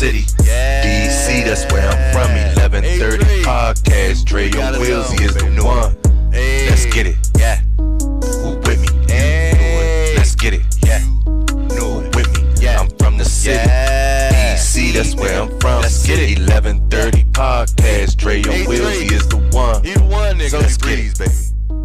city. DC, that's where I'm from. 1130 podcast. Dre on wheels, he is the one. Let's get it. Yeah. Who with me? Let's get it. Yeah. No, with me. Yeah. I'm from the city. DC, that's where I'm from. Let's get it. 1130 podcast. Dre on wheels, he is the one. He the one, nigga. Let's get it, baby.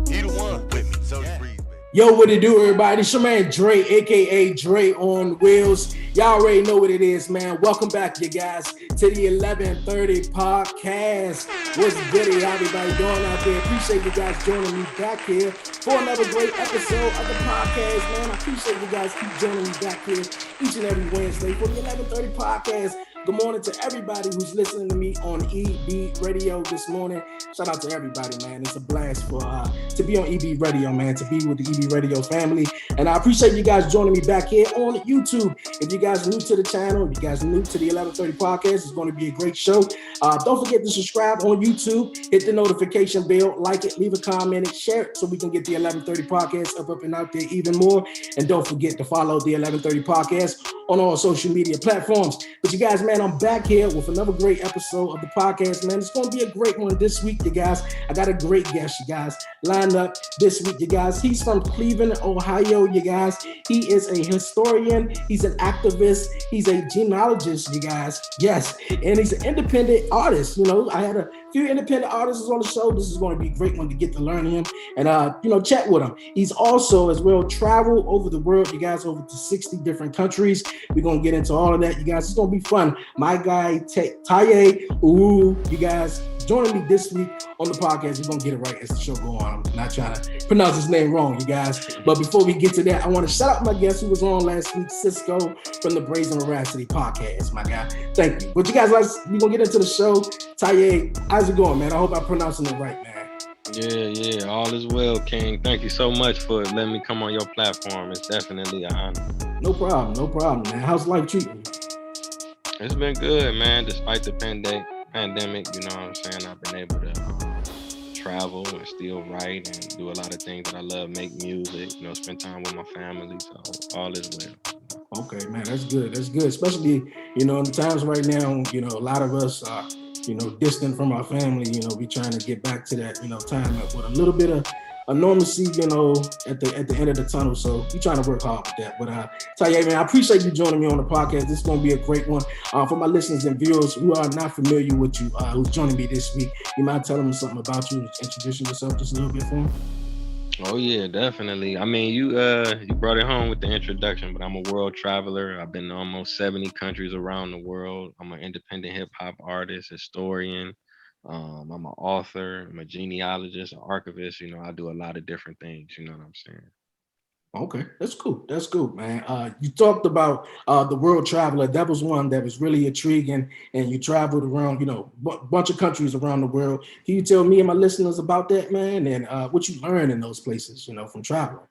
He the one. With me. So breeze, baby. Yo, what it do, everybody? It's your man Dre, aka Dre on Wheels. Y'all already know what it is, man. Welcome back, you guys, to the 1130 podcast. What's good, everybody doing out there? Appreciate you guys joining me back here for another great episode of the podcast, man. I appreciate you guys keep joining me back here each and every Wednesday for the 1130 podcast. Good morning to everybody who's listening to me on EB Radio this morning. Shout out to everybody, man. It's a blast to be on EB Radio, man, to be with the EB Radio family. And I appreciate you guys joining me back here on YouTube. If you guys are new to the channel, if you guys are new to the 1130 podcast, it's going to be a great show. Don't forget to subscribe on YouTube, hit the notification bell, like it, leave a comment, and share it so we can get the 1130 podcast up and out there even more. And don't forget to follow the 1130 podcast on all social media platforms. But you guys, man, I'm back here with another great episode of the podcast, man. It's going to be a great one this week, you guys. I got a great guest, you guys, lined up this week, you guys. He's from Cleveland, Ohio, you guys. He is a historian. He's an activist. He's a genealogist, you guys. Yes, and he's an independent artist. You know, I had a few independent artists on the show. This is going to be a great one to get to learn him and, chat with him. He's also, as well, traveled over the world, you guys, over to 60 different countries. We're going to get into all of that, you guys. It's going to be fun. My guy, Taya Uhuru, you guys, joining me this week on the podcast. We're going to get it right as the show goes on. I'm not trying to pronounce his name wrong, you guys. But before we get to that, I want to shout out my guest who was on last week, Cisco from the Brazen Veracity podcast, my guy. Thank you. But you guys, we're going to get into the show. Taya, how's it going, man? I hope I'm pronouncing it right, man. Yeah, all is well, King. Thank you so much for letting me come on your platform. It's definitely an honor. No problem, man. How's life treating you? It's been good, man. Despite the pandemic, you know what I'm saying? I've been able to travel and still write and do a lot of things that I love, make music, spend time with my family. So all is well. Okay, man, that's good. That's good. Especially, in the times right now, a lot of us are, distant from our family. We trying to get back to that, time with a little bit of normalcy, at the end of the tunnel. So we trying to work hard with that. But Taya, man, I appreciate you joining me on the podcast. This is going to be a great one. For my listeners and viewers who are not familiar with you, who's joining me this week, you mind telling them something about you, introducing yourself just a little bit for them? Oh yeah, definitely. I mean, you brought it home with the introduction, but I'm a world traveler. I've been to almost 70 countries around the world. I'm an independent hip hop artist, historian. I'm an author. I'm a genealogist, an archivist. I do a lot of different things. You know what I'm saying? Okay, that's cool, man. You talked about the world traveler. That was one that was really intriguing, and you traveled around, bunch of countries around the world. Can you tell me and my listeners about that, man, and what you learned in those places, from traveling?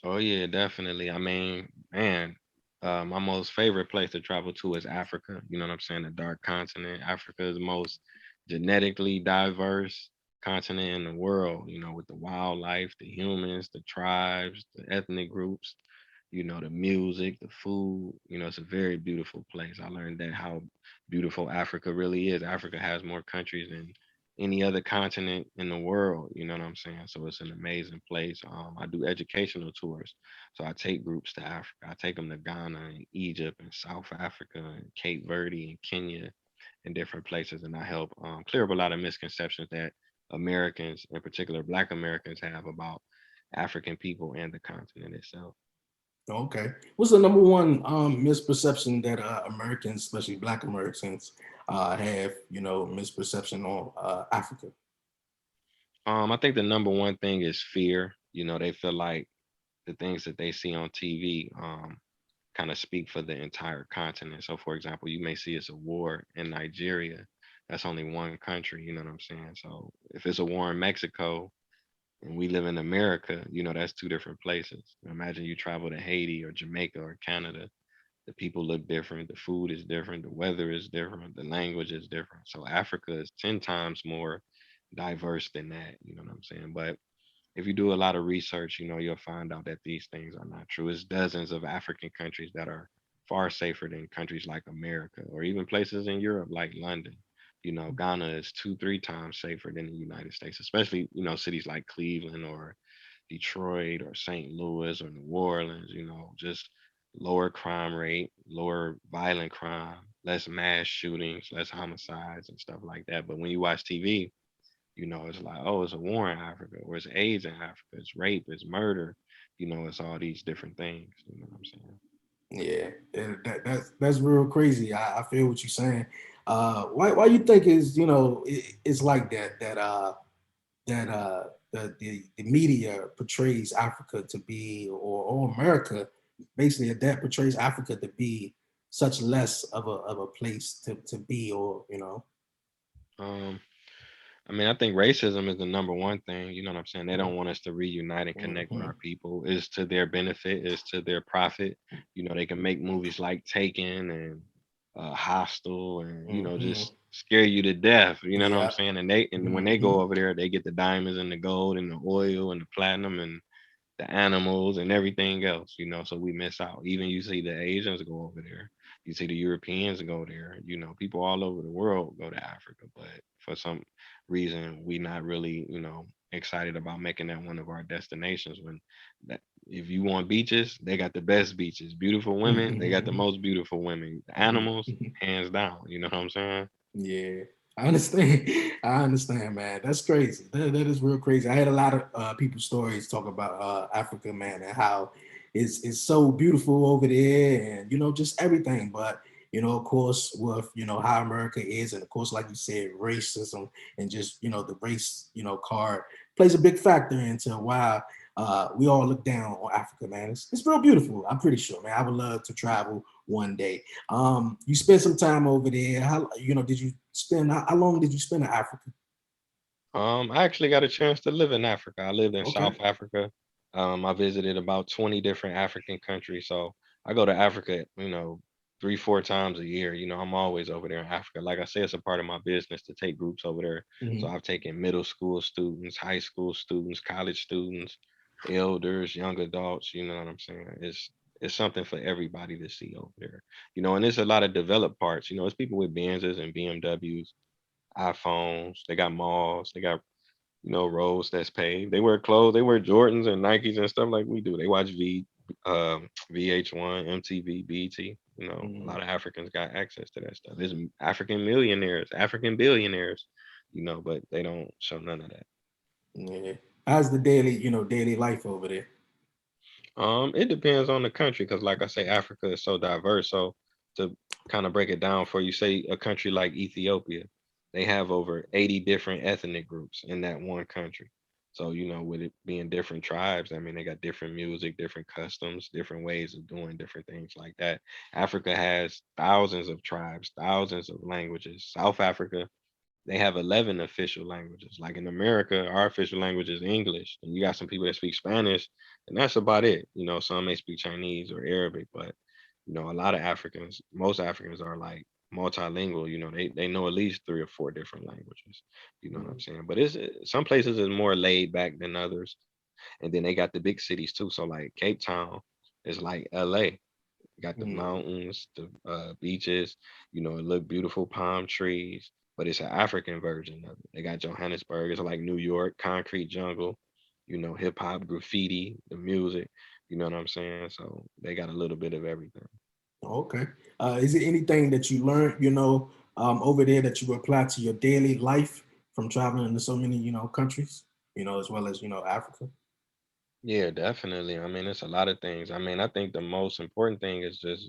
Oh yeah, definitely. I mean, man, my most favorite place to travel to is Africa. You know what I'm saying? The dark continent. Africa is the most genetically diverse continent in the world, with the wildlife, the humans, the tribes, the ethnic groups, the music, the food. It's a very beautiful place. I learned that how beautiful Africa really is. Africa has more countries than any other continent in the world. You know what I'm saying? So it's an amazing place. I do educational tours. So I take groups to Africa. I take them to Ghana and Egypt and South Africa and Cape Verde and Kenya and different places. And I help clear up a lot of misconceptions that Americans, in particular Black Americans, have about African people and the continent itself. Okay. What's the number one misperception that Americans, especially Black Americans, have, misperception on Africa? I think the number one thing is fear. They feel like the things that they see on TV kind of speak for the entire continent. So, for example, you may see it's a war in Nigeria. That's only one country, you know what I'm saying? So if it's a war in Mexico and we live in America, that's two different places. Imagine you travel to Haiti or Jamaica or Canada. The people look different, the food is different, the weather is different, the language is different. So Africa is 10 times more diverse than that, you know what I'm saying? But if you do a lot of research, you'll find out that these things are not true. It's dozens of African countries that are far safer than countries like America or even places in Europe like London. Ghana is two, three times safer than the United States, especially, cities like Cleveland or Detroit or St. Louis or New Orleans, just lower crime rate, lower violent crime, less mass shootings, less homicides and stuff like that. But when you watch TV, it's like, oh, it's a war in Africa, or it's AIDS in Africa, it's rape, it's murder, it's all these different things. You know what I'm saying? Yeah, that's real crazy. I feel what you're saying. Why you think is it's like that the media portrays Africa to be, or America basically that portrays Africa to be such less of a place to be, or Um, I mean, I think racism is the number one thing. You know what I'm saying? They don't want us to reunite and connect with Mhm, our people. It's to their benefit. It's to their profit. They can make movies like Taken and Hostel, and mhm. just scare you to death. You know what I'm Yeah. saying? And when they go Mhm, over there, they get the diamonds and the gold and the oil and the platinum and the animals and everything else, so we miss out. Even you see the Asians go over there, you see the Europeans go there, people all over the world go to Africa, but for some reason we not really, excited about making that one of our destinations when that if you want beaches, they got the best beaches. Beautiful women, they got the mhm, most beautiful women. The mhm, animals, mhm. hands down. You know what I'm saying? Yeah, I understand. I understand, man. That's crazy. That is real crazy. I had a lot of people's stories talk about Africa, man, and how it's so beautiful over there, and just everything. But of course, with how America is, and of course, like you said, racism and just the race card plays a big factor into why we all look down on Africa, man. It's real beautiful. I'm pretty sure, man. I would love to travel one day. You spent some time over there. How did you spend? How long did you spend in Africa? I actually got a chance to live in Africa. I lived in Okay. South Africa. I visited about 20 different African countries. So I go to Africa, three, four times a year. I'm always over there in Africa. Like I said, it's a part of my business to take groups over there. So Hmm. I've taken middle school students, high school students, college students, elders, young adults. You know what I'm saying? It's something for everybody to see over there. And there's a lot of developed parts. It's people with Benzes and BMWs, iPhones. They got malls. They got roads that's paved. They wear clothes. They wear Jordans and Nikes and stuff like we do. They watch VH1, MTV, BT. A Hmm. lot of Africans got access to that stuff. There's African millionaires, African billionaires. But they don't show none of that. Yeah. How's the daily life over there? It depends on the country because, like I say, Africa is so diverse. So to kind of break it down for you, say a country like Ethiopia, they have over 80 different ethnic groups in that one country. So with it being different tribes, I mean, they got different music, different customs, different ways of doing different things like that. Africa has thousands of tribes, thousands of languages. South Africa, they have 11 official languages. Like in America, our official language is English, and you got some people that speak Spanish, and that's about it. Some may speak Chinese or Arabic, but a lot of Africans, most Africans are like multilingual. They know at least three or four different languages. You know what I'm saying? But some places is more laid back than others, and then they got the big cities too. So like Cape Town is like LA. Got the Mm-hmm. mountains, the beaches, it look beautiful, palm trees, but it's an African version of it. They got Johannesburg, it's like New York, concrete jungle, hip hop, graffiti, the music, you know what I'm saying? So they got a little bit of everything. Okay. Is it anything that you learned, over there that you apply to your daily life from traveling to so many, countries, as well as, Africa? Yeah, definitely. I mean, it's a lot of things. I mean, I think the most important thing is just,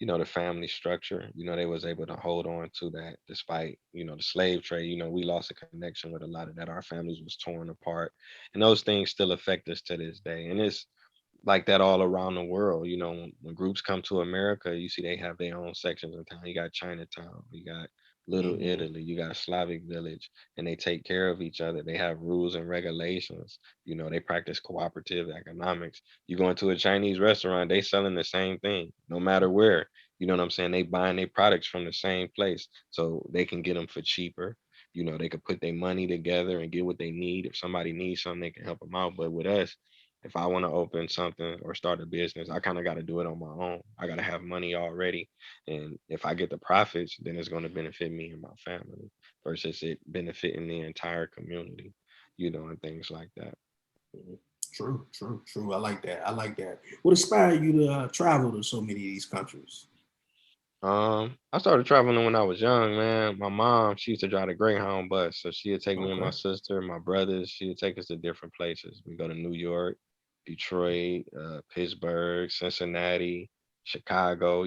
the family structure. They was able to hold on to that despite, the slave trade. We lost a connection with a lot of that. Our families was torn apart. And those things still affect us to this day. And it's like that all around the world. When groups come to America, you see they have their own sections in town. You got Chinatown, you got Little Mm-hmm. Italy, you got Slavic Village, and they take care of each other. They have rules and regulations. They practice cooperative economics. You go into a Chinese restaurant, they selling the same thing, no matter where. You know what I'm saying? They buying their products from the same place, so they can get them for cheaper. They could put their money together and get what they need. If somebody needs something, they can help them out. But with us, If I want to open something or start a business, I kind of got to do it on my own. I got to have money already. And if I get the profits, then it's going to benefit me and my family versus it benefiting the entire community, and things like that. Mhm. True, true, true. I like that. I like that. What inspired you to travel to so many of these countries? I started traveling when I was young, man. My mom, she used to drive the Greyhound bus, so she'd take me and my Okay. sister, my brothers. She'd take us to different places. We go to New York, Detroit, Pittsburgh, Cincinnati, Chicago.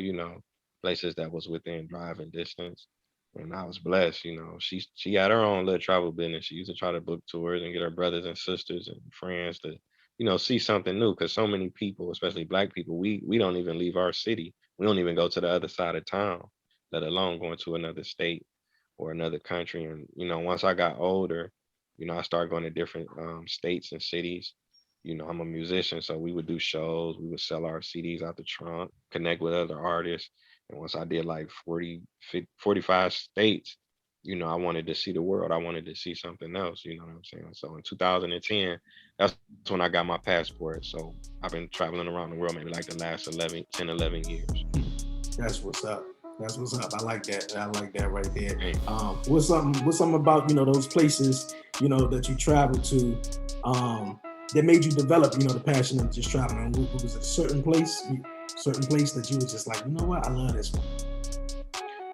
Places that was within driving distance. And I was blessed. She had her own little travel business. She used to try to book tours and get her brothers and sisters and friends to, see something new. Because so many people, especially Black people, we don't even leave our city. We don't even go to the other side of town, let alone going to another state or another country. And once I got older, I started going to different states and cities. I'm a musician, so we would do shows. We would sell our CDs out the trunk, connect with other artists. And once I did like 40, 50, 45 states, I wanted to see the world. I wanted to see something else. You know what I'm saying? So in 2010, that's when I got my passport. So I've been traveling around the world maybe like the last 11, 10, 11 years. That's what's up. That's what's up. I like that. I like that right there. Thank you. What's something about those places that you travel to that made you develop the passion of just traveling? Was it a certain place that you was just like, what, I love this one.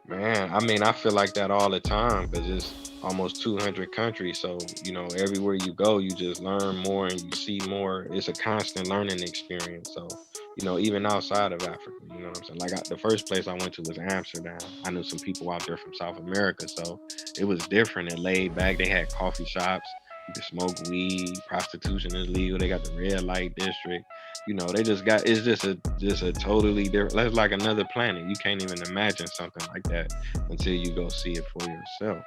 Man, I mean, I feel like that all the time because it's almost 200 countries. So, everywhere you go, you just learn more and you see more. It's a constant learning experience. So, even outside of Africa, you know what I'm saying? Like the first place I went to was Amsterdam. I knew some people out there from South America. So it was different and laid back. They had coffee shops. You could smoke weed. Prostitution is legal. They got the red light district. They just got, it's just a totally different, it's like another planet. You can't even imagine something like that until you go see it for yourself.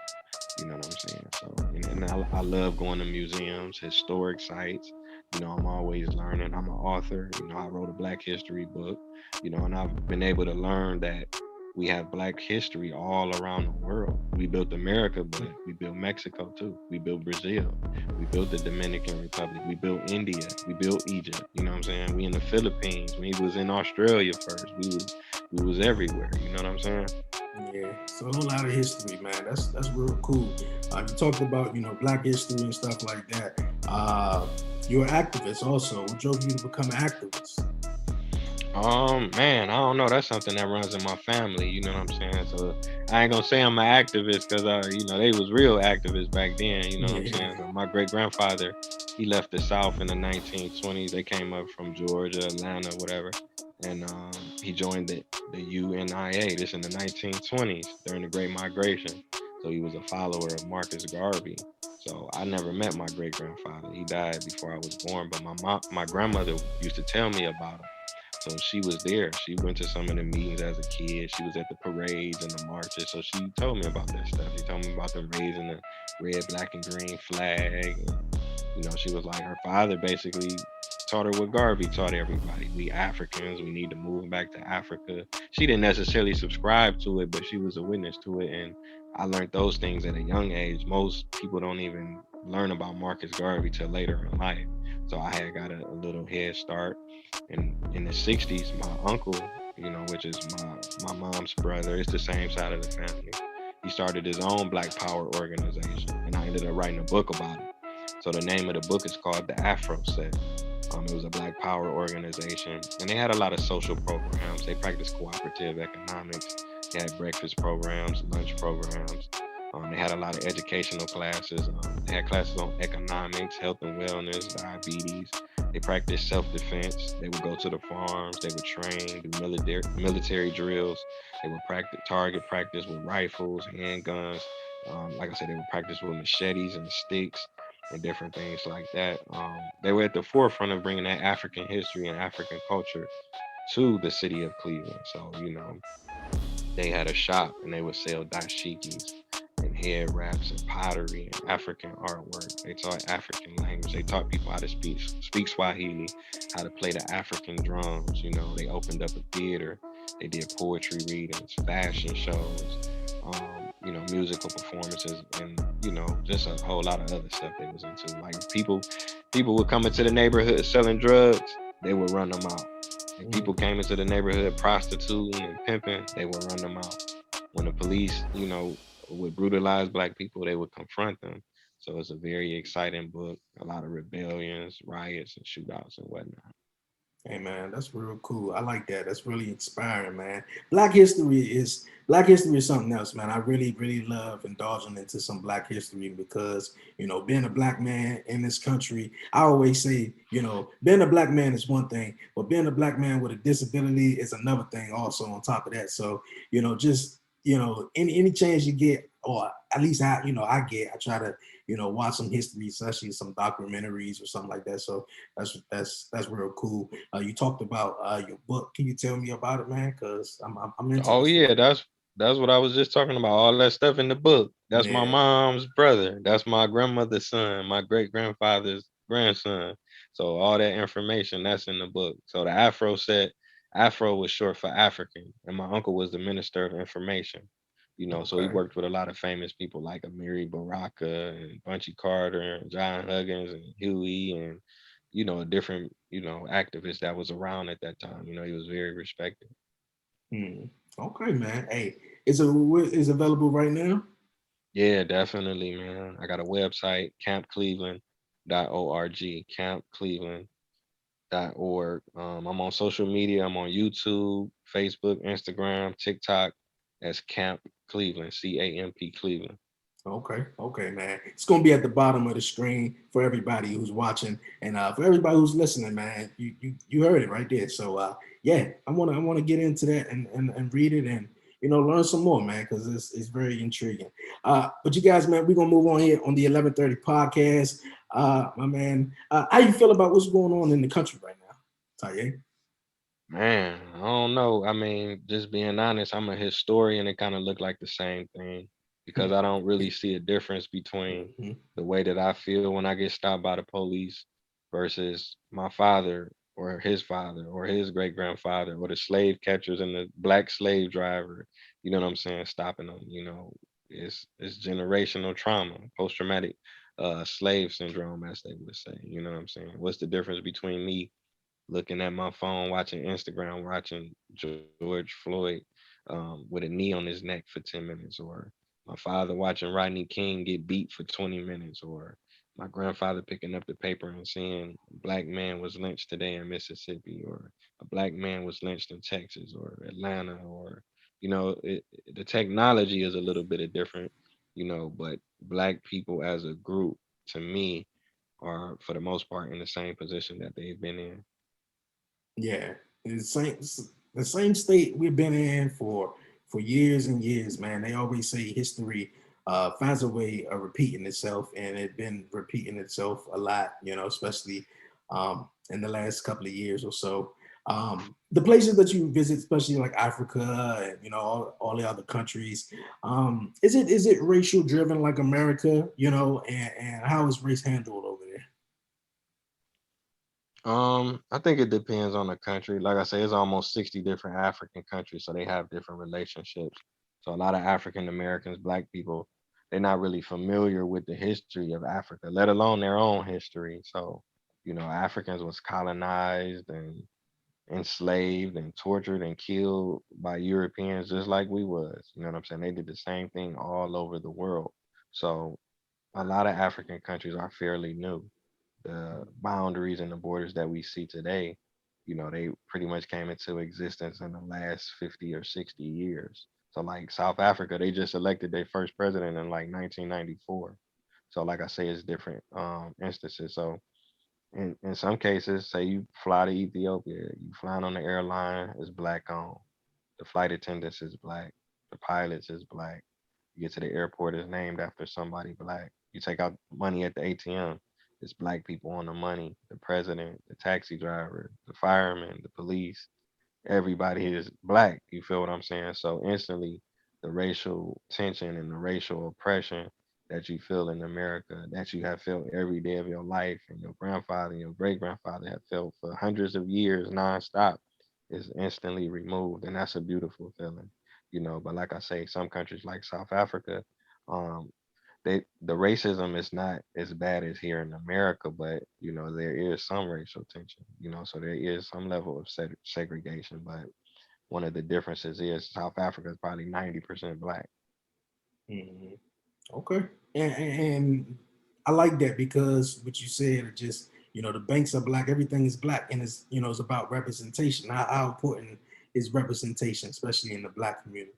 You know what I'm saying? So, and I love going to museums, historic sites. I'm always learning. I'm an author. I wrote a Black history book. And I've been able to learn that we have Black history all around the world. We built America, but we built Mexico too. We built Brazil. We built the Dominican Republic. We built India. We built Egypt. You know what I'm saying? We in the Philippines. We was in Australia first. We was everywhere. You know what I'm saying? Yeah, so a whole lot of history, man. That's real cool. You talked about Black history and stuff like that. You're an activist also. What drove you to become an activist? Man, I don't know. That's something that runs in my family. You know what I'm saying? So I ain't gonna say I'm an activist because they was real activists back then. You know what I'm saying? Yeah. So my great grandfather, he left the South in the 1920s. They came up from Georgia, Atlanta, whatever, and he joined the UNIA. This in the 1920s during the Great Migration. So he was a follower of Marcus Garvey. So I never met my great grandfather. He died before I was born. But my grandmother used to tell me about him. So she was there. She went to some of the meetings as a kid. She was at the parades and the marches. So she told me about that stuff. She told me about them raising the red, black, and green flag. And, she was like, her father basically taught her what Garvey taught everybody. We Africans, we need to move back to Africa. She didn't necessarily subscribe to it, but she was a witness to it. And I learned those things at a young age. Most people don't even learn about Marcus Garvey till later in life. So I had got a little head start. And in the 60s, my uncle, which is my mom's brother, it's the same side of the family. He started his own Black Power organization, and I ended up writing a book about it. So the name of the book is called The Afro Set. It was a Black Power organization, and they had a lot of social programs. They practiced cooperative economics. They had breakfast programs, lunch programs. They had a lot of educational classes. They had classes on economics, health and wellness, diabetes. They practiced self-defense. They would go to the farms. They would train, do military drills. They would practice target practice with rifles, handguns. Like I said, they would practice with machetes and sticks and different things like that. They were at the forefront of bringing that African history and African culture to the city of Cleveland. So, they had a shop and they would sell dashikis and head wraps and pottery and African artwork. They taught African language. They taught people how to speak Swahili, how to play the African drums. They opened up a theater. They did poetry readings, fashion shows, musical performances, and just a whole lot of other stuff they was into. Like people, People would come into the neighborhood selling drugs, they would run them out. If people Mm, came into the neighborhood prostituting and pimping, they would run them out. When the police, would brutalize black people, they would confront them. So it's a very exciting book. A lot of rebellions, riots, and shootouts and whatnot. hey man, that's real cool. I like that. That's really inspiring, man. Black history is something else, man. I really, really love indulging into some Black history because being a black man in this country, I always say, being a black man is one thing, but being a black man with a disability is another thing. Also on top of that, so just any chance you get, or at least I try to watch some history, especially some documentaries or something like that. So that's real cool. You talked about your book. Can you tell me about it, man? Because I'm Oh interested. yeah, that's what I was just talking about. All that stuff in the book. That's my Yeah. mom's brother. That's my grandmother's son. My great grandfather's grandson. So all that information that's in the book. So the Afro said Afro was short for African, and my uncle was the minister of information. So he Okay. worked with a lot of famous people like Amiri Baraka and Bunchy Carter and John Huggins and Huey and different activists that was around at that time. He was very respected. Hmm. Okay, man. Hey, is available right now? Yeah, definitely, man. I got a website, campcleveland.org, campcleveland.org. I'm on social media. I'm on YouTube, Facebook, Instagram, TikTok. That's Camp Cleveland, CAMP Cleveland. Okay, okay, man. It's gonna be at the bottom of the screen for everybody who's watching and for everybody who's listening, man. You heard it right there. So yeah, I wanna get into that and read it and learn some more, man, because it's very intriguing. But you guys, man, we're gonna move on here on the 11:30 podcast. My man, how you feel about what's going on in the country right now, Taya? Man, I don't know. I mean, just being honest, I'm a historian. It kind of look like the same thing because I don't really see a difference between Mhm. the way that I feel when I get stopped by the police versus my father or his great grandfather or the slave catchers and the black slave driver. You know what I'm saying? Stopping them. It's generational trauma, post traumatic slave syndrome, as they would say. You know what I'm saying? What's the difference between me looking at my phone, watching Instagram, watching George Floyd with a knee on his neck for 10 minutes, or my father watching Rodney King get beat for 20 minutes, or my grandfather picking up the paper and seeing a black man was lynched today in Mississippi, or a black man was lynched in Texas or Atlanta, or, the technology is a little bit of different, but black people as a group, to me, are for the most part in the same position that they've been in. Yeah, the same state we've been in for years and years, man. They always say history finds a way of repeating itself, and it's been repeating itself a lot, especially in the last couple of years or so. The places that you visit, especially like Africa and all the other countries, is it racial driven like America, and how is race handled over there? I think it depends on the country. Like I say, it's almost 60 different African countries, so they have different relationships. So a lot of African Americans, black people, they're not really familiar with the history of Africa, let alone their own history. So, Africans was colonized and enslaved and tortured and killed by Europeans just like we was. You know what I'm saying? They did the same thing all over the world. So a lot of African countries are fairly new. The boundaries and the borders that we see today, they pretty much came into existence in the last 50 or 60 years. So like South Africa, they just elected their first president in like 1994. So like I say, it's different instances. So in some cases, say you fly to Ethiopia, you flying on the airline, it's black owned. The flight attendants is black. The pilots is black. You get to the airport, it's named after somebody black. You take out money at the ATM, it's black people on the money. The president, the taxi driver, the fireman, the police, everybody is black. You feel what I'm saying? So instantly, the racial tension and the racial oppression that you feel in America, that you have felt every day of your life, and your grandfather and your great grandfather have felt for hundreds of years nonstop, is instantly removed, and that's a beautiful feeling. But like I say, some countries like South Africa, um, the racism is not as bad as here in America, but there is some racial tension. So there is some level of segregation. But one of the differences is South Africa is probably 90% black. Mhm. Okay, and I like that because what you said, it just the banks are black, everything is black, and it's about representation. How important is representation, especially in the black community?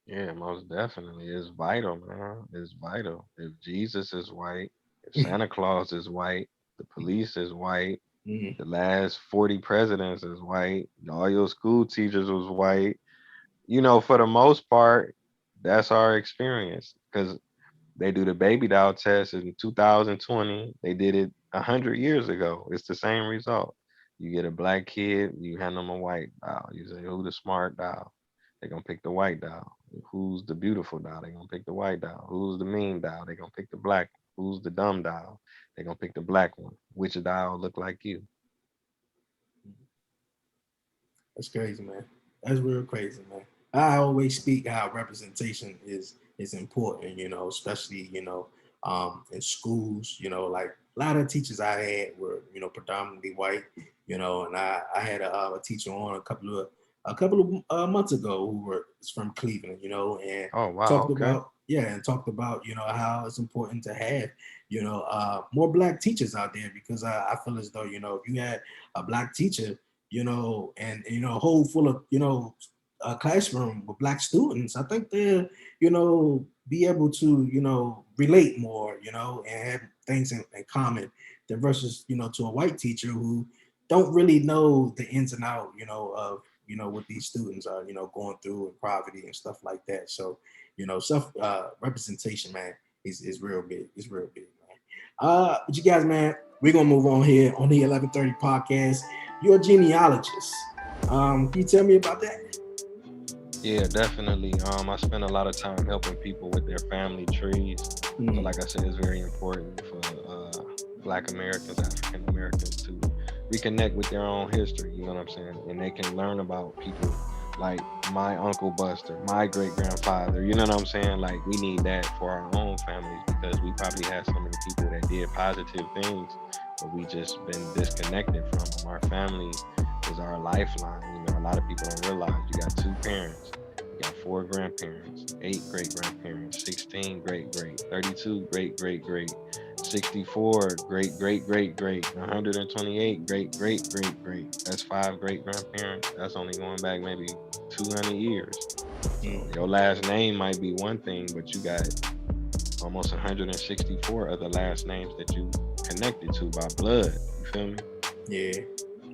Yeah, most definitely. It's vital, man. It's vital. If Jesus is white, if Santa Claus is white, the police is white, Mhm. the last 40 presidents is white, all your school teachers was white. For the most part, that's our experience. Because they do the baby doll test in 2020. They did it 100 years ago. It's the same result. You get a black kid, you hand them a white doll. You say, "Who the smart doll?" They're gonna pick the white doll. Who's the beautiful doll? They're gonna pick the white doll. Who's the mean doll? They're gonna pick the black one. Who's the dumb doll? They're gonna pick the black one. Which doll look like you? That's crazy, man. That's real crazy, man. I always speak how representation is important, especially in schools. Like a lot of teachers I had were predominantly white, and I had a teacher on a couple of months ago who was from Cleveland, and Oh wow, talked okay. about how it's important to have more black teachers out there because I feel as though if you had a black teacher and a whole full of a classroom with black students, I think they'll be able to relate more, and have things in common than versus to a white teacher who don't really know the ins and out of what these students are going through and poverty and stuff like that. So self representation, man, is real big. It's real big, man. But you guys, man, we're gonna move on here on the 1130 podcast. You're a genealogist. Can you tell me about that? Yeah, definitely. I spend a lot of time helping people with their family trees. So, like I said, it's very important for Black Americans, African Americans to reconnect with their own history. You know what I'm saying? And they can learn about people like my Uncle Buster, my great grandfather. You know what I'm saying? Like, we need that for our own families because we probably have so many people that did positive things, but we just been disconnected from them. Our family is our lifeline. A lot of people don't realize you got two parents, you got four grandparents, eight great grandparents, 16 great great, 32 great great great, 64 great great great great, 128 great great great great. That's five great grandparents. That's only going back maybe 200 years. So your last name might be one thing, but you got almost 164 other last names that you connected to by blood. You feel me? Yeah.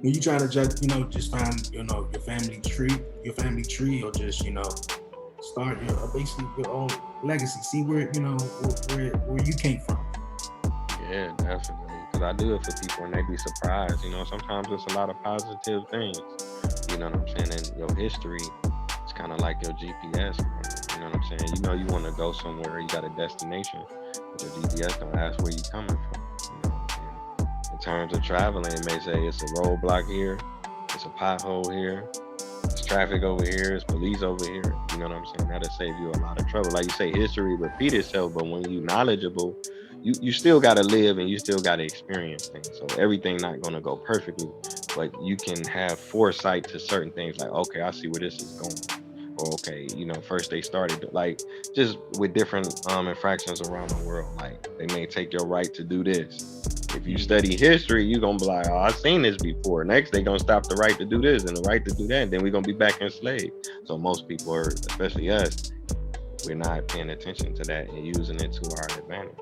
When you trying to just find your family tree, or just start your basically your own legacy. See where where you came from. Yeah, definitely. Because I do it for people and they be surprised. Sometimes it's a lot of positive things. You know what I'm saying? And your history is kind of like your GPS, man. You know what I'm saying? You want to go somewhere, you got a destination, but your GPS don't ask where you coming from. You know what I'm saying? In terms of traveling, it may say it's a roadblock here, it's a pothole here, it's traffic over here, it's police over here. You know what I'm saying? That'll save you a lot of trouble. Like you say, history repeat itself, but when you knowledgeable, you still gotta live and you still gotta experience things. So everything not gonna go perfectly, but you can have foresight to certain things like, okay, I see where this is going. Or okay, first they started like just with different infractions around the world. Like they may take your right to do this. If you study history, you're gonna be like, oh, I've seen this before. Next, they gonna stop the right to do this and the right to do that, and then we're gonna be back enslaved. So most people are, especially us, we're not paying attention to that and using it to our advantage.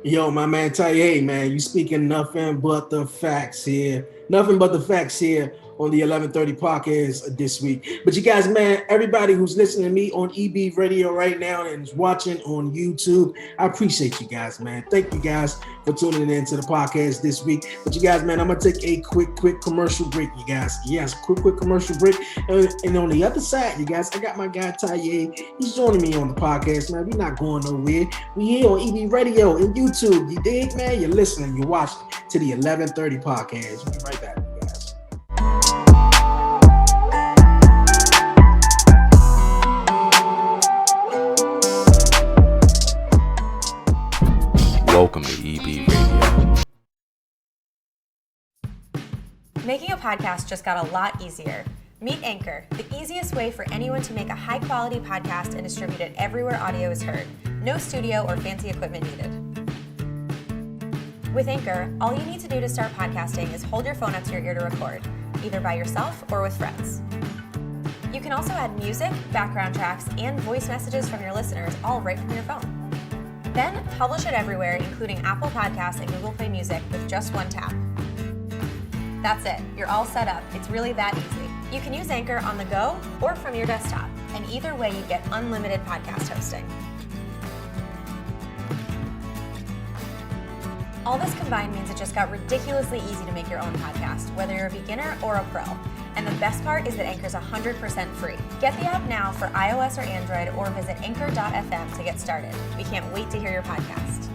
Yo, my man Taya, man, you speaking nothing but the facts here. Nothing but the facts here on the 1130 podcast this week. But you guys, man, everybody who's listening to me on EB Radio right now and is watching on YouTube, I appreciate you guys, man. Thank you guys for tuning in to the podcast this week. But you guys, man, I'm going to take a quick commercial break, you guys. Yes, quick commercial break. And on the other side, you guys, I got my guy Taya. He's joining me on the podcast, man. We're not going nowhere. We here on EB Radio and YouTube. You dig, man? You're listening, you're watching to the 1130 podcast. We'll be right back. podcast just got a lot easier. Meet Anchor, the easiest way for anyone to make a high-quality podcast and distribute it everywhere audio is heard. No studio or fancy equipment needed. With Anchor, all you need to do to start podcasting is hold your phone up to your ear to record, either by yourself or with friends. You can also add music, background tracks, and voice messages from your listeners all right from your phone. Then publish it everywhere, including Apple Podcasts and Google Play Music with just one tap. That's it. You're all set up. It's really that easy. You can use Anchor on the go or from your desktop, and either way you get unlimited podcast hosting. All this combined means it just got ridiculously easy to make your own podcast, whether you're a beginner or a pro. And the best part is that Anchor's 100% free. Get the app now for iOS or Android, or visit anchor.fm to get started. We can't wait to hear your podcast.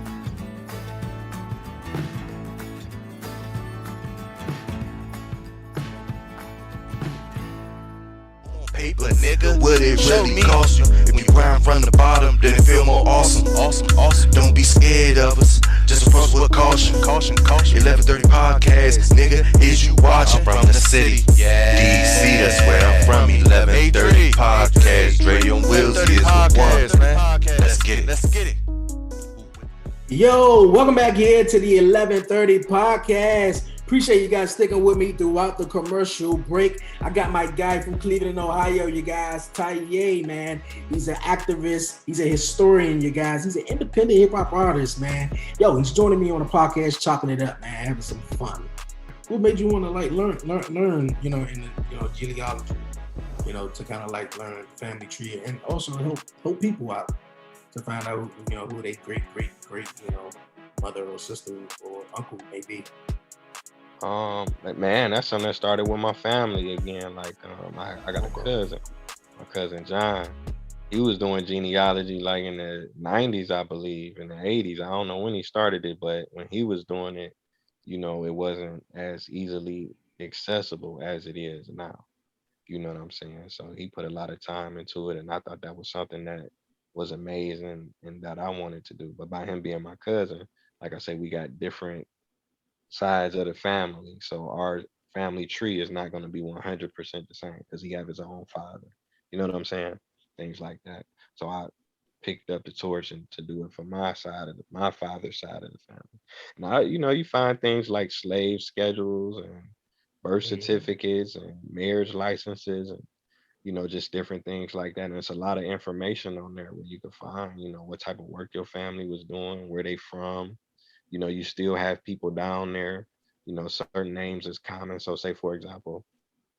Paper, nigga, what it really cost you? If you grind from the bottom, then it feel more awesome. Awesome. Don't be scared of us. Just approach with caution. 1130 podcast, nigga, is you watching? I'm from the city, DC, that's where I'm from. 1130 podcast, Dre on Wheels is the one. Let's get it. Yo, welcome back here to the 1130 podcast. Appreciate you guys sticking with me throughout the commercial break. I got my guy from Cleveland, Ohio, you guys, Taya, man. He's an activist. He's a historian, you guys. He's an independent hip-hop artist, man. Yo, he's joining me on the podcast, chopping it up, man, having some fun. What made you want to like learn, you know, in the genealogy, to kind of like learn family tree and also help people out to find out who they great, mother or sister or uncle may be. Man, that's something that started with my family again. Like, I got a cousin, my cousin John. He was doing genealogy like in the 90s, I believe, in the 80s. I don't know when he started it, but when he was doing it, it wasn't as easily accessible as it is now. You know what I'm saying? So he put a lot of time into it, and I thought that was something that was amazing and that I wanted to do. But by him being my cousin, like I said, we got different sides of the family. So our family tree is not going to be 100% the same because he have his own father. You know what I'm saying? Things like that. So I picked up the torch and to do it for my side of my father's side of the family. Now, you find things like slave schedules and birth certificates and marriage licenses and just different things like that. And it's a lot of information on there where you can find, what type of work your family was doing, where they from. You still have people down there, certain names is common. So say, for example,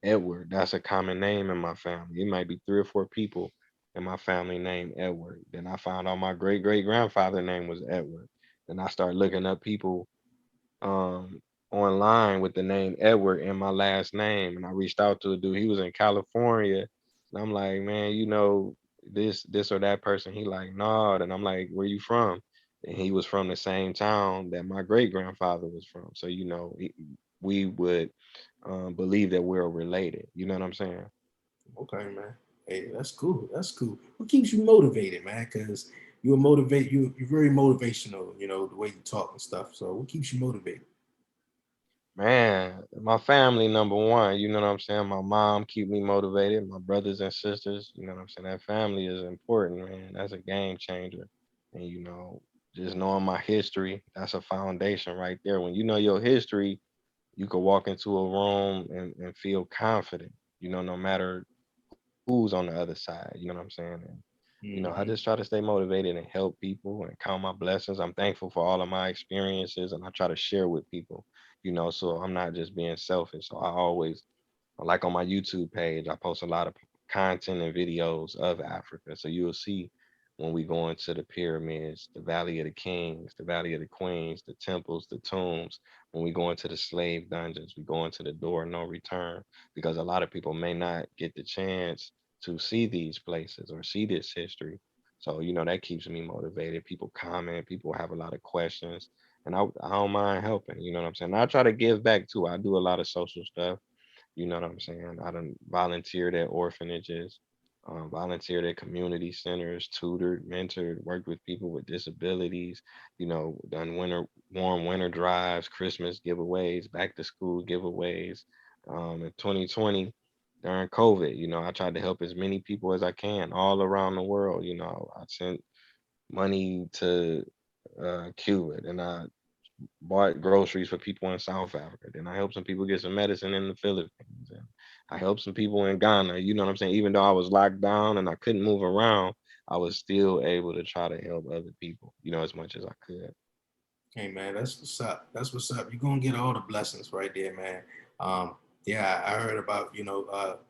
Edward, that's a common name in my family. It might be 3 or 4 people in my family named Edward. Then I found out my great great grandfather name was Edward. Then I started looking up people um online with the name Edward in my last name. And I reached out to a dude. He was in California. And I'm like, man, this or that person. He like, nah. And I'm like, where you from? And he was from the same town that my great grandfather was from. So, we would believe that we're related. You know what I'm saying? Okay, man. Hey, that's cool. What keeps you motivated, man? Because you're very motivational, the way you talk and stuff. So what keeps you motivated? Man, my family number one, you know what I'm saying? My mom keep me motivated, my brothers and sisters, you know what I'm saying? That family is important, man. That's a game changer. And just knowing my history, that's a foundation right there. When you know your history, you could walk into a room and feel confident, no matter who's on the other side, you know what I'm saying? And I just try to stay motivated and help people and count my blessings. I'm thankful for all of my experiences and I try to share with people, so I'm not just being selfish. So I always, like on my YouTube page, I post a lot of content and videos of Africa. So you'll see when we go into the pyramids, the Valley of the Kings, the Valley of the Queens, the temples, the tombs, when we go into the slave dungeons, we go into the door of no return, because a lot of people may not get the chance to see these places or see this history. So, that keeps me motivated. People comment, people have a lot of questions, and I don't mind helping. You know what I'm saying? I try to give back too. I do a lot of social stuff. You know what I'm saying? I done volunteered at orphanages, volunteered at community centers, tutored, mentored, worked with people with disabilities, done warm winter drives, Christmas giveaways, back to school giveaways, In 2020 during COVID. I tried to help as many people as I can all around the world. I sent money to Cuba, and I bought groceries for people in South Africa. Then I helped some people get some medicine in the Philippines. And I helped some people in Ghana. You know what I'm saying? Even though I was locked down and I couldn't move around, I was still able to try to help other people, as much as I could. Hey man, that's what's up. That's what's up. You're gonna get all the blessings right there, man. Yeah, I heard about,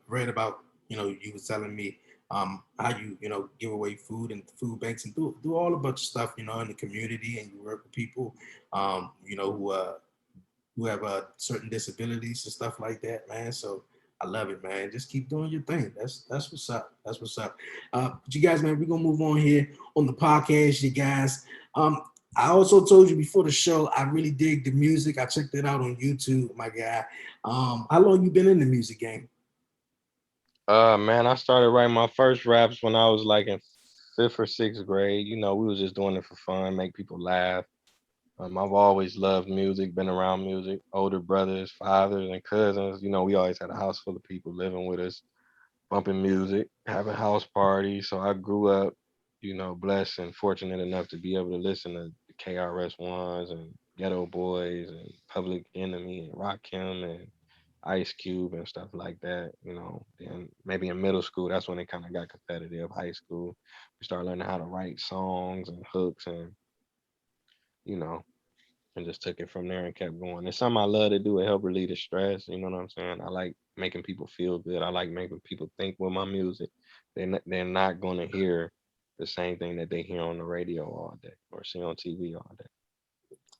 read about, you was telling me how you, give away food and food banks and do all a bunch of stuff, in the community, and you work with people, who have certain disabilities and stuff like that, man. So I love it, man. Just keep doing your thing. That's what's up. That's what's up. But you guys, man, we're gonna move on here on the podcast, you guys. I also told you before the show, I really dig the music. I checked it out on YouTube, my guy. How long you been in the music game? Man, I started writing my first raps when I was like in fifth or sixth grade. We was just doing it for fun, make people laugh. I've always loved music, been around music. Older brothers, fathers, and cousins. We always had a house full of people living with us, bumping music, having house parties. So I grew up, blessed and fortunate enough to be able to listen to the KRS Ones and Ghetto Boys and Public Enemy and Rakim and Ice Cube and stuff like that. Then maybe in middle school, that's when it kind of got competitive. High school, we started learning how to write songs and hooks you know, and just took it from there and kept going. It's something I love to do. It help relieve the stress. You know what I'm saying? I like making people feel good. I like making people think with my music. They're not gonna hear the same thing that they hear on the radio all day or see on TV all day.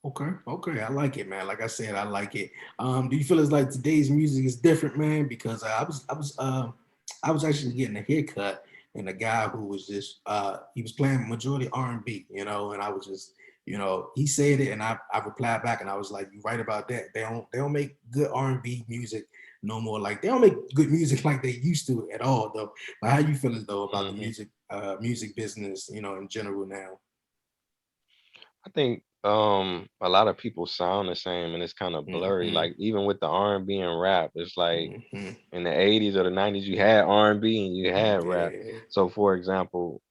Okay, okay, I like it, man. Like I said, I like it. Do you feel as like today's music is different, man? Because I was actually getting a haircut, and a guy who was just he was playing majority R&B, and I was just, he said it, and I replied back, and I was like, "You right about that. They don't make good R&B music no more. Like they don't make good music like they used to at all, though. But how you feeling though about the hmm music business, in general now?" I think a lot of people sound the same and it's kind of blurry. Mm-hmm. Like even with the R&B and rap, it's like Mm-hmm. in the 80s or the 90s you had R&B and you had rap. Yeah. So for example,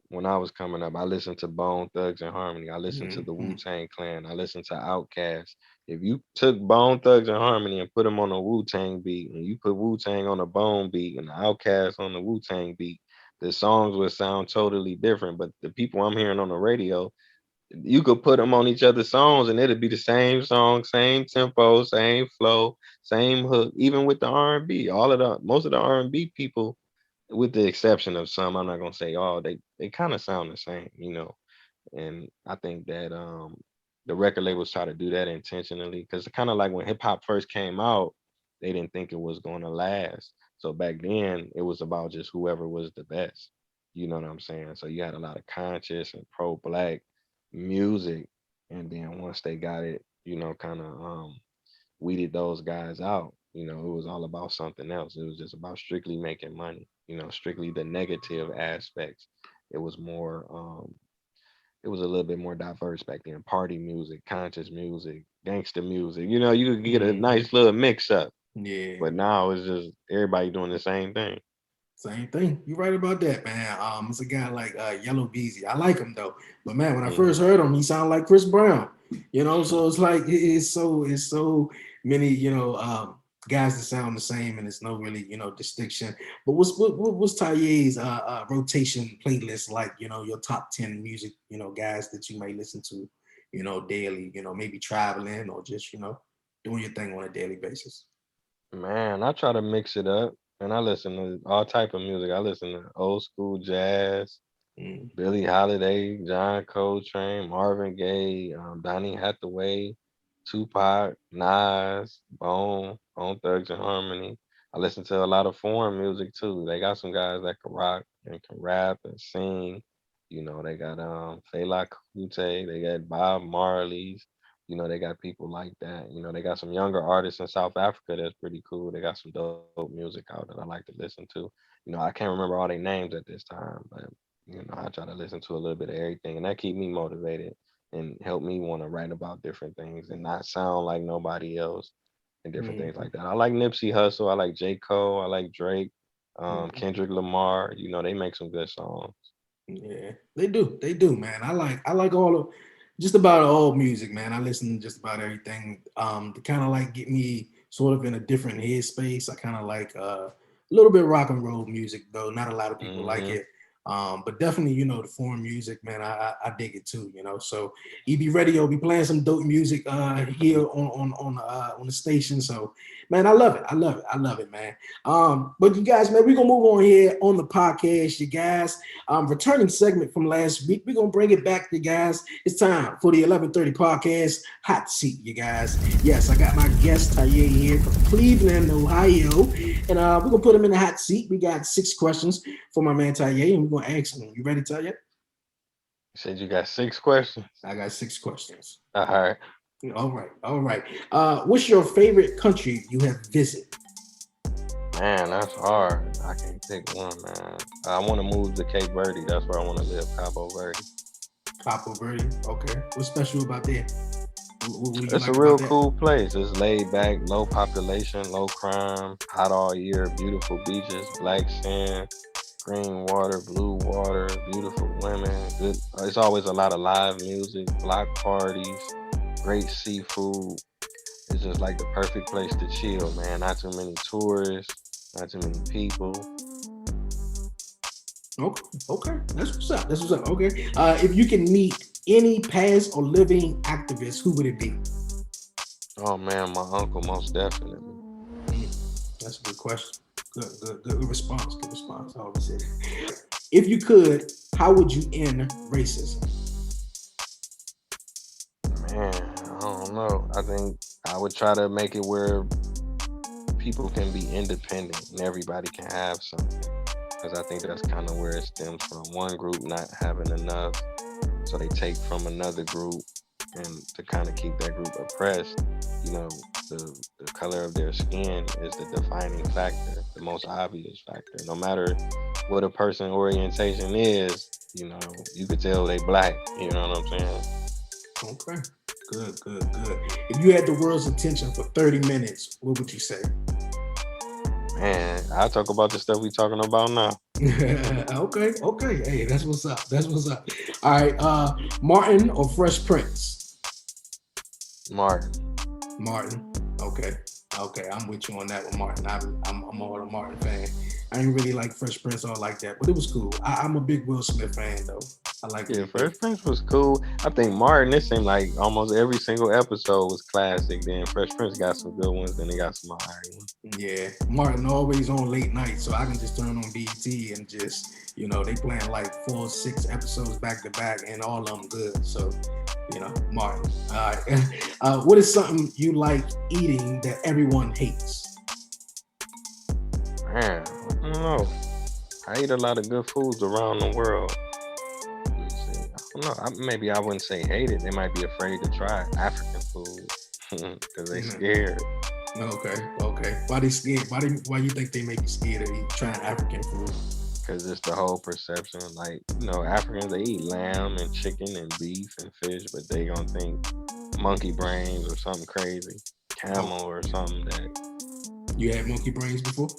when I was coming up, I listened to Bone Thugs and Harmony. I listened to the Mm-hmm. Wu-Tang Clan. I listened to Outkast. If you took Bone Thugs and Harmony and put them on a Wu-Tang beat, and you put Wu-Tang on a Bone beat and the Outkast on the Wu-Tang beat, the songs would sound totally different. But the people I'm hearing on the radio, you could put them on each other's songs and it'd be the same song, same tempo, same flow, same hook. Even with the R&B, all of the most of the R&B people, with the exception of some, I'm not gonna say all, they kind of sound the same. And I think that the record labels try to do that intentionally because it's kind of like when hip hop first came out, they didn't think it was going to last. So back then, it was about just whoever was the best. You know what I'm saying? So you had a lot of conscious and pro black music, and then once they got it, kind of weeded those guys out. It was all about something else. It was just about strictly making money. Strictly the negative aspects. It was more it was a little bit more diverse back then. Party music, conscious music, gangster music. You could get a Mm-hmm. nice little mix up. Yeah. But now it's just everybody doing the same thing. Same thing. You're right about that, man. It's a guy like Yellow Beezy. I like him though, but man, when I hmm first heard him, he sounded like Chris Brown. So it's like it's so many guys that sound the same, and it's no really distinction. But what's Taye's rotation playlist like? Your top 10 music guys that you may listen to daily. Maybe traveling or just doing your thing on a daily basis. Man, I try to mix it up and I listen to all type of music. I listen to old school jazz, Mm, Billie Holiday, John Coltrane, Marvin Gaye, Donny Hathaway, Tupac, Nas, Bone Thugs and Harmony. I listen to a lot of foreign music too. They got some guys that can rock and can rap and sing. They got Fela Kuti, they got Bob Marley's. They got people like that. They got some younger artists in South Africa that's pretty cool. They got some dope music out that I like to listen to. I can't remember all their names at this time, but I try to listen to a little bit of everything, and that keep me motivated and help me want to write about different things and not sound like nobody else. and different things like that. I like Nipsey Hussle. I like J. Cole. I like Drake. Kendrick Lamar. You know, they make some good songs. Yeah, they do, man. I like all of just about all music, man. I listen to just about everything. To kind of like get me sort of in a different headspace. I kind of like a little bit of rock and roll music, though. Not a lot of people like Hmm. it. But definitely, the foreign music, man, I dig it too, So EB Radio be playing some dope music here on the station. So man, I love it. I love it. I love it, man. But you guys, man, we're gonna move on here on the podcast, you guys. Returning segment from last week. We're gonna bring it back, you guys. It's time for the 11:30 podcast hot seat, you guys. Yes, I got my guest Taya here from Cleveland, Ohio, and we're gonna put him in the hot seat. We got 6 questions for my man Taya, and we're gonna ask him. You ready, Taya? You said you got 6 questions. I got 6 questions. All right. All right, all right. What's your favorite country you have visited? Man, that's hard. I can't pick one, man. I want to move to Cape Verde. That's where I want to live, Cabo Verde. Cabo Verde. Okay. What's special about that? What do you It's like a real about that? cool place. It's laid back, low population, low crime, hot all year, beautiful beaches, black sand, green water, blue water, beautiful women. Good. It's always a lot of live music, block parties, great seafood. It's just like the perfect place to chill, man. Not too many tourists, not too many people. Okay, okay. That's what's up. That's what's up. Okay. If you can meet any past or living activist, who would it be? Oh man, my uncle, most definitely. That's a good question. Good response. Good response. I always say that. If you could, how would you end racism? Man, I don't know. I think I would try to make it where people can be independent and everybody can have something. Because I think that's kind of where it stems from. One group not having enough, so they take from another group, and to kind of keep that group oppressed, the color of their skin is the defining factor, the most obvious factor. No matter what a person's orientation is, you could tell they black. You know what I'm saying? Okay. Good. If you had the world's attention for 30 minutes, what would you say? Man, I'll talk about the stuff we talking about now. Okay. Hey, that's what's up. All right. Martin or Fresh Prince? Martin. Martin. Okay. I'm with you on that one, Martin. I'm all a Martin fan. I ain't really like Fresh Prince or like that, but it was cool. I'm a big Will Smith fan though. I like Yeah, Fresh Prince was cool. I think Martin, it seemed like almost every single episode was classic. Then Fresh Prince got some good ones, then they got some alright ones. Yeah, Martin always on late night, so I can just turn on BT and just, they playing like 4 or 6 episodes back to back, and all of them good. So, Martin. All right. What is something you like eating that everyone hates? Man, I don't know. I eat a lot of good foods around the world. Let's see. I don't know. Maybe I wouldn't say hate it. They might be afraid to try African food because they scared. Okay. Why they scared? Why you think they make you scared of trying African food? Because it's the whole perception. Like, Africans, they eat lamb and chicken and beef and fish, but they gonna think monkey brains or something crazy. Camel or something that. You had monkey brains before?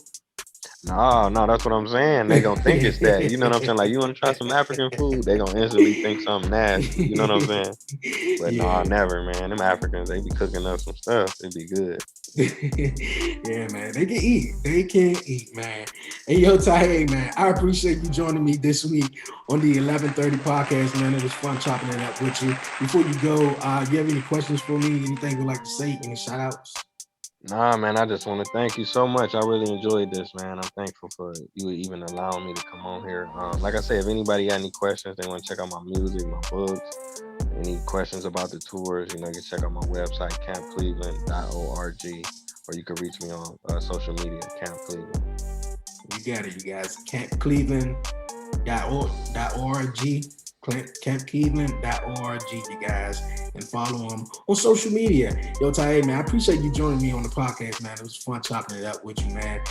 No, that's what I'm saying. They gonna think it's that. You know what I'm saying? Like, you want to try some African food, they gonna instantly think something nasty. You know what I'm saying? But no, never, man. Them Africans, they be cooking up some stuff. It be good. Yeah, man. They can eat, man. Hey, yo, Ty, man, I appreciate you joining me this week on the 11:30 podcast, man. It was fun chopping it up with you. Before you go, you have any questions for me? Anything you'd like to say? Any shout outs? Nah, man, I just want to thank you so much. I really enjoyed this, man. I'm thankful for you even allowing me to come on here. Like I said, if anybody got any questions, they want to check out my music, my books, any questions about the tours, you can check out my website, campcleveland.org, or you can reach me on social media, Camp Cleveland. You got it, you guys. campcleveland.org. campcleveland.org, you guys, and follow him on social media. Yo, Ty, man, I appreciate you joining me on the podcast, man. It was fun chopping it up with you, man.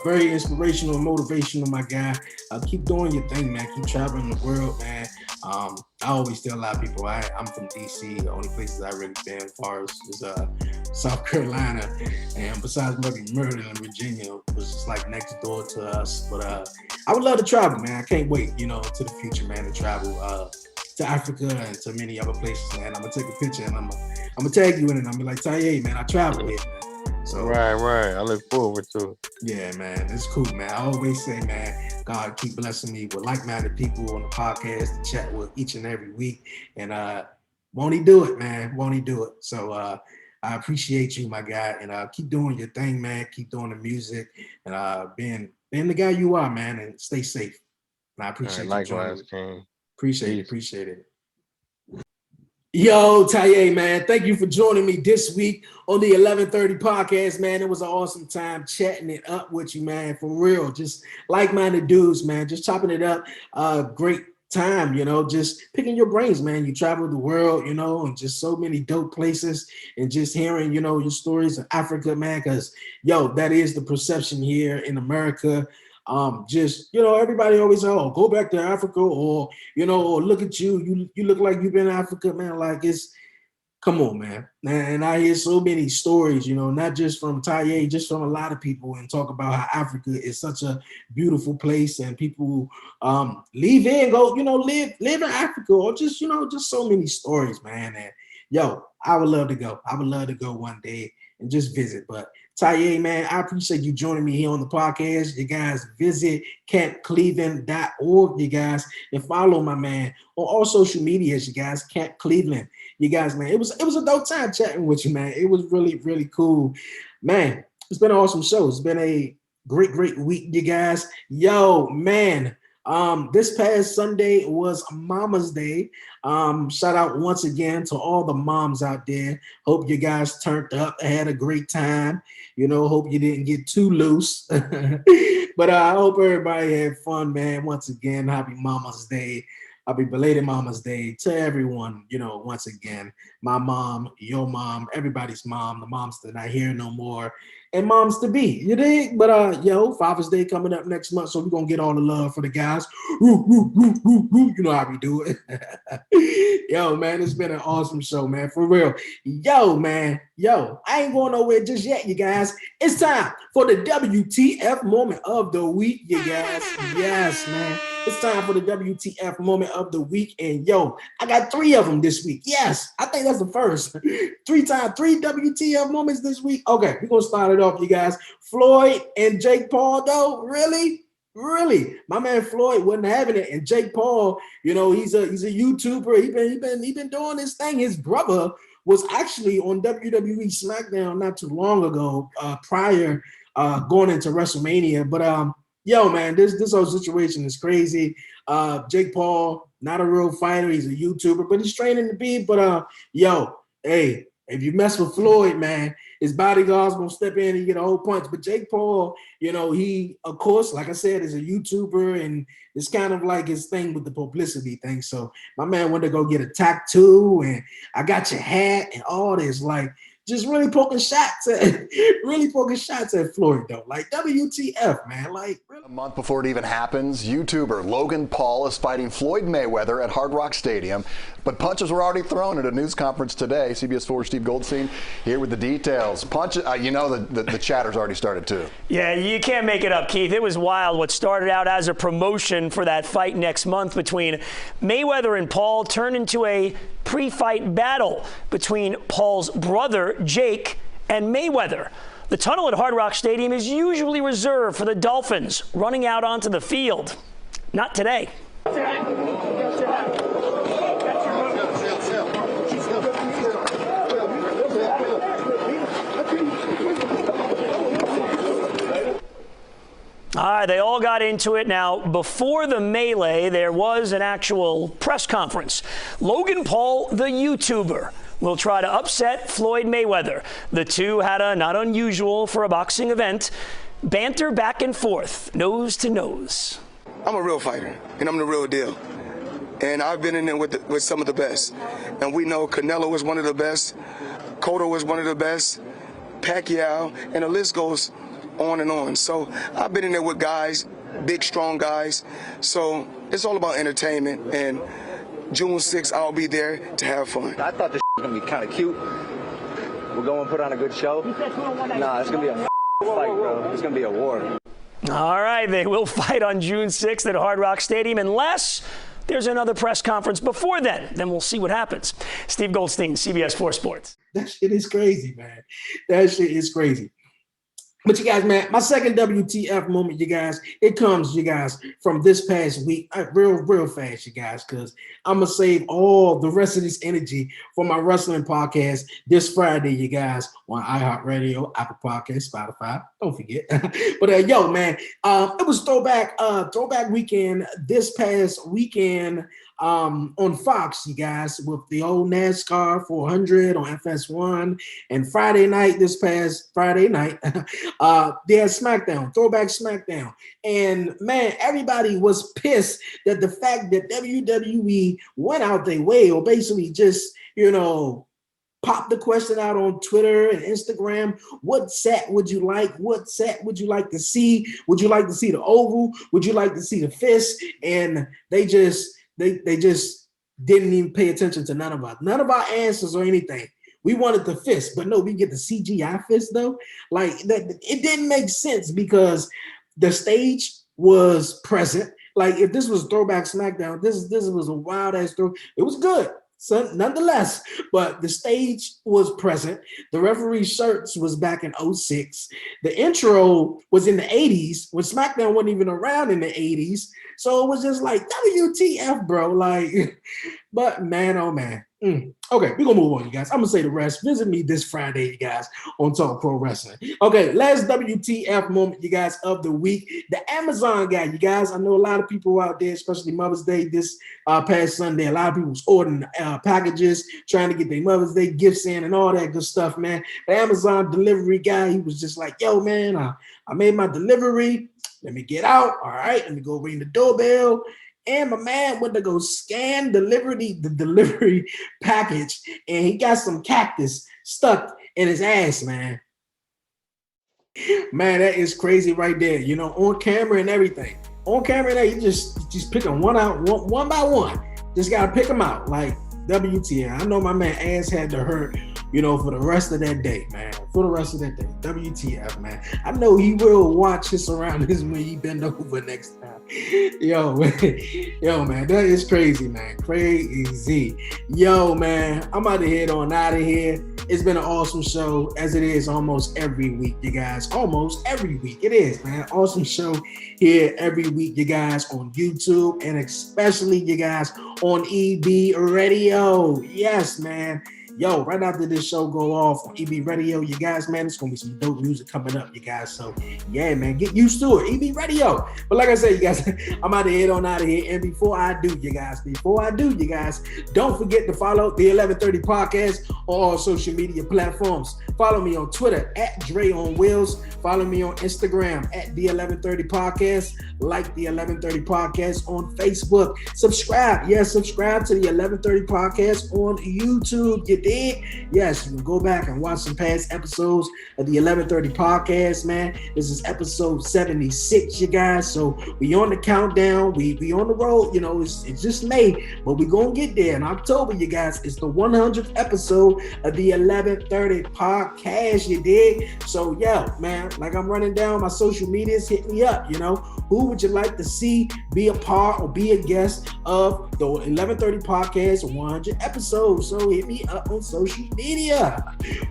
Very inspirational, motivational, my guy. keep doing your thing, man. Keep traveling the world, man. I always tell a lot of people I'm from DC. The only places I really been as far as is South Carolina, and besides maybe Maryland and Virginia, was just like next door to us. But I would love to travel, man. I can't wait, to the future, man, to travel to Africa and to many other places, man. I'm gonna take a picture and I'm gonna tag you in it. I'm gonna be like, Taya, man, I traveled here, man. So right. I look forward to it. Yeah, man, it's cool, man. I always say, man, God keep blessing me with like-minded people on the podcast to chat with each and every week. And won't he do it, man? Won't he do it? So I appreciate you, my guy, and keep doing your thing, man. Keep doing the music and being the guy you are, man, and stay safe. And I appreciate you joining me. King. Appreciate it. Yo, Taya, man, thank you for joining me this week on the 1130 podcast, man. It was an awesome time chatting it up with you, man, for real. Just like-minded dudes, man, just chopping it up. Great time, just picking your brains, man. You travel the world, and just so many dope places, and just hearing, your stories of Africa, man, because, that is the perception here in America. Everybody always say, oh, go back to Africa, or look at you look like you've been in Africa, man. Like, come on, man. And I hear so many stories, not just from Taya, just from a lot of people, and talk about how Africa is such a beautiful place, and people leave there and go, live in Africa, or just so many stories, man. And I would love to go. I would love to go one day and just visit. But Taya, man, I appreciate you joining me here on the podcast. You guys visit campcleveland.org, you guys, and follow my man on all social medias, you guys, Camp Cleveland. You guys, man, it was a dope time chatting with you, man. It was really, really cool. Man, it's been an awesome show. It's been a great week, you guys. Yo, man. This past Sunday was Mama's Day. Shout out once again to all the moms out there. Hope you guys turned up, had a great time. Hope you didn't get too loose. But I hope everybody had fun, man. Once again, happy Mama's Day. Happy belated Mama's Day to everyone, once again. My mom, your mom, everybody's mom, the moms that are not here no more, and moms to be, you dig? But Father's Day coming up next month, so we're gonna get all the love for the guys. You know how we do it. Yo, man, it's been an awesome show, man, for real. Yo, man, I ain't going nowhere just yet, you guys. It's time for the WTF moment of the week, you guys. Yes, man. It's time for the WTF moment of the week. And I got 3 of them this week. Yes, I think that's the first. 3 WTF moments this week. Okay, we're going to start it off, you guys. Floyd and Jake Paul, though, really? My man Floyd wasn't having it. And Jake Paul, he's a YouTuber. He been doing this thing. His brother was actually on WWE SmackDown not too long ago, prior going into WrestleMania. But man, this whole situation is crazy. Jake Paul, not a real fighter. He's a YouTuber, but he's training to be. But hey, if you mess with Floyd, man, his bodyguards gonna step in and get a whole punch. But Jake Paul, he, of course, like I said, is a YouTuber, and it's kind of like his thing with the publicity thing. So my man went to go get a tattoo, and I got your hat and all this, like, just really poking shots at Floyd, though. Like, WTF, man. Like, really? A month before it even happens, YouTuber Logan Paul is fighting Floyd Mayweather at Hard Rock Stadium, but punches were already thrown at a news conference today. CBS 4 Steve Goldstein here with the details. Punches, the chatter's already started too. Yeah, you can't make it up, Keith. It was wild. What started out as a promotion for that fight next month between Mayweather and Paul turned into a pre-fight battle between Paul's brother, Jake, and Mayweather. The tunnel at Hard Rock Stadium is usually reserved for the Dolphins running out onto the field. Not today. All right, they all got into it. Now, before the melee, there was an actual press conference. Logan Paul, the YouTuber, will try to upset Floyd Mayweather. The two had a not unusual for a boxing event banter back and forth, nose to nose. I'm a real fighter, and I'm the real deal. And I've been in there with some of the best. And we know Canelo was one of the best, Cotto was one of the best, Pacquiao, and the list goes on and on. So I've been in there with guys big, strong guys. So it's all about entertainment. And June 6th, I'll be there to have fun. I thought this was going to be kind of cute. We're going to put on a good show. Nah, it's going to be a fight, bro. It's going to be a war. All right, they will fight on June 6th at Hard Rock Stadium unless there's another press conference before then. Then we'll see what happens. Steve Goldstein, CBS 4 Sports. That shit is crazy, man. That shit is crazy. But you guys, man, my second WTF moment, you guys, it comes, you guys, from this past week, real fast, you guys, because I'm going to save all the rest of this energy for my wrestling podcast this Friday, you guys, on iHeartRadio, Apple Podcasts, Spotify. Don't forget. But, yo, man, it was throwback weekend this past weekend on Fox, you guys, with the old NASCAR 400 on FS1. And Friday night, this past Friday night, they had SmackDown, throwback SmackDown. And man, everybody was pissed that the fact that WWE went out their way, or basically just, pop the question out on Twitter and Instagram. What set would you like? What set would you like to see? Would you like to see the oval? Would you like to see the fist? And they just didn't even pay attention to none of our answers or anything. We wanted the fist, but no, we get the CGI fist though. Like that, it didn't make sense because the stage was present. Like if this was throwback SmackDown, this was a wild ass throw. It was good. So nonetheless, but the stage was present. The referee shirts was back in 06. The intro was in the 80s when SmackDown wasn't even around in the 80s. So it was just like WTF, bro. Like, but man, oh man. Okay, we're gonna move on, you guys. I'm gonna say the rest. Visit me this Friday, you guys, on Talk Pro Wrestling. Okay, last WTF moment, you guys, of the week. The Amazon guy, you guys. I know a lot of people out there, especially Mother's Day this past Sunday. A lot of people was ordering packages, trying to get their Mother's Day gifts in and all that good stuff, man. The Amazon delivery guy, he was just like, yo, man, I made my delivery. Let me get out. All right, let me go ring the doorbell. And my man went to go scan the delivery package, and he got some cactus stuck in his ass, man. Man, that is crazy right there. On camera and everything. On camera, you just picking one out, one by one. Just gotta pick them out. Like WTF. I know my man ass had to hurt, for the rest of that day, man. For the rest of that day. WTF, man. I know he will watch his surroundings when he bend over next time. Yo, man, that is crazy, man. Crazy. Yo, man, I'm about to head on out of here. It's been an awesome show, as it is almost every week, you guys. Almost every week. It is, man. Awesome show here every week, you guys, on YouTube, and especially, you guys, on EB Radio. Yes, man. Yo, right after this show go off on EB Radio, you guys, man, it's going to be some dope music coming up, you guys. So, yeah, man, get used to it. EB Radio. But like I said, you guys, I'm about to head on out of here. And before I do, you guys, don't forget to follow the 1130 Podcast on all social media platforms. Follow me on Twitter at Dre on Wheels. Follow me on Instagram at the 1130 Podcast. Like the 1130 Podcast on Facebook. Subscribe. Yes, subscribe to the 1130 Podcast on YouTube. You did? Yes, you can go back and watch some past episodes of the 1130 Podcast, man. This is episode 76, you guys. So we on the countdown. We on the road. It's just May, but we gonna get there in October, you guys. It's the 100th episode of the 1130 Podcast. You did? So yeah, man. Like I'm running down my social medias. Hit me up. Who would you like to see be a part or be a guest of the 1130 Podcast 100 episodes? So hit me up on social media.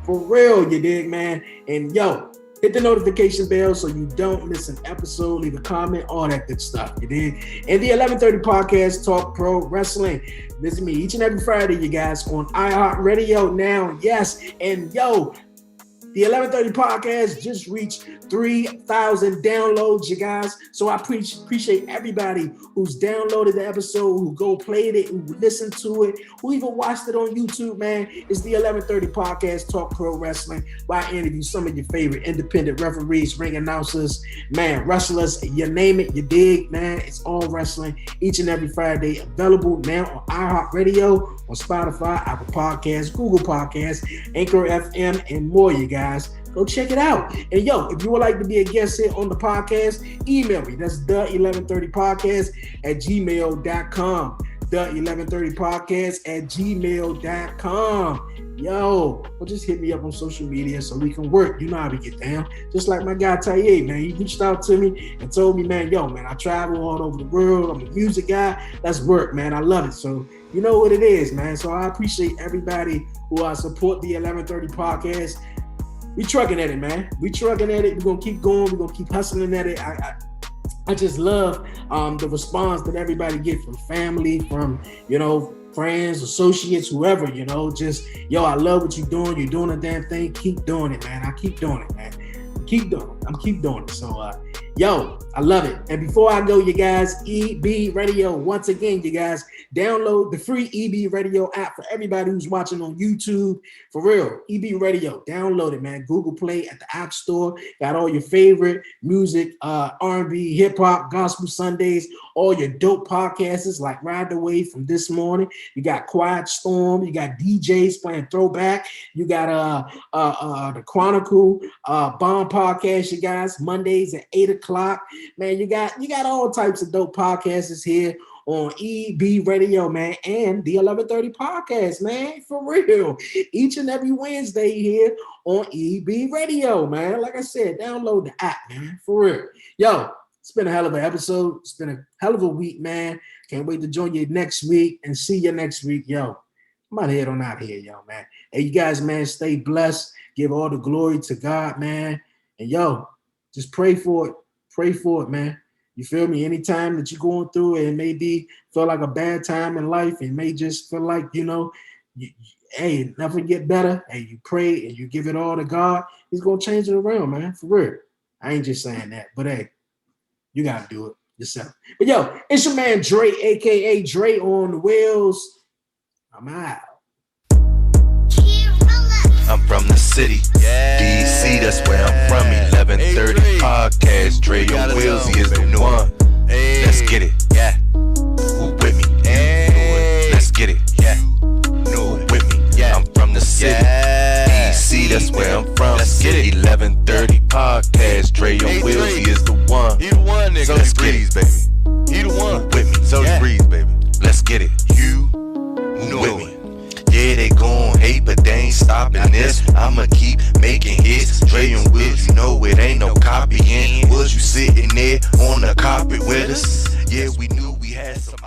For real, you dig, man? And yo, hit the notification bell so you don't miss an episode. Leave a comment, all that good stuff, you dig? And the 1130 Podcast, Talk Pro Wrestling. Visit me each and every Friday, you guys, on iHeartRadio now. Yes, and yo, the 1130 Podcast just reached 3,000 downloads, you guys. So I appreciate everybody who's downloaded the episode, who played it, who listened to it, who even watched it on YouTube, man. It's the 1130 Podcast, Talk Pro Wrestling, where I interview some of your favorite independent referees, ring announcers, man, wrestlers, you name it, you dig, man. It's all wrestling each and every Friday. Available now on iHeartRadio, on Spotify, Apple Podcasts, Google Podcasts, Anchor FM, and more, you guys. Go check it out. And yo, if you would like to be a guest here on the podcast, email me. That's the1130podcast@gmail.com. The1130podcast@gmail.com. Yo, well, just hit me up on social media so we can work. You know how we get down. Just like my guy Taya, man. He reached out to me and told me, man, yo, man, I travel all over the world. I'm a music guy. Let's work, man. I love it. So you know what it is, man. So I appreciate everybody who support the 1130 podcast. We trucking at it, man. We trucking at it. We're gonna keep going. We're gonna keep hustling at it. I just love the response that everybody get from family, from friends, associates, whoever. Just yo, I love what you're doing. You're doing a damn thing. Keep doing it, man. I keep doing it, man. Keep doing it. Keep doing it. So yo, I love it. And before I go, you guys, EB Radio. Once again, you guys, download the free EB Radio app for everybody who's watching on YouTube. For real, EB Radio, download it, man. Google Play, at the App Store. Got all your favorite music, R&B, hip hop, gospel Sundays, all your dope podcasts like Ride the Wave from This Morning. You got Quiet Storm. You got DJs playing throwback. You got the Chronicle Bomb podcast, you guys, Mondays at 8:00. Man, you got all types of dope podcasts here on EB Radio, man, and the 1130 podcast, man, for real. Each and every Wednesday here on EB Radio, man. Like I said, download the app, man, for real. Yo, it's been a hell of an episode. It's been a hell of a week, man. Can't wait to join you next week and see you next week, yo. I'm out here on out here, yo, man. Hey, you guys, man, stay blessed. Give all the glory to God, man. And yo, just pray for it. Pray for it, man. You feel me? Anytime that you're going through it, it may feel like a bad time in life. It may just feel like, hey, nothing get better. Hey, you pray and you give it all to God. He's going to change it around, man, for real. I ain't just saying that, but hey, you got to do it yourself. But yo, it's your man Dre, a.k.a. Dre on the wheels. I'm out. I'm from the city, DC, that's where I'm from. 1130 podcast, Dre on wheels, he is the one. Let's get it, yeah. Who with me? Let's get it, yeah. Who with me? Yeah. I'm from the city, DC, that's where I'm from. Let's get it. 1130 podcast, Dre on wheels, he is the one. He the one, nigga. So let's Breeze, baby. He the one. Who with me? So Breeze, baby. Let's get it. You with me? Yeah, they gon' hate, but they ain't stopping this. I'ma keep making hits. Dre and Wills, you know it ain't no copying. Was you sitting there on the carpet with us? Yeah, we knew we had some.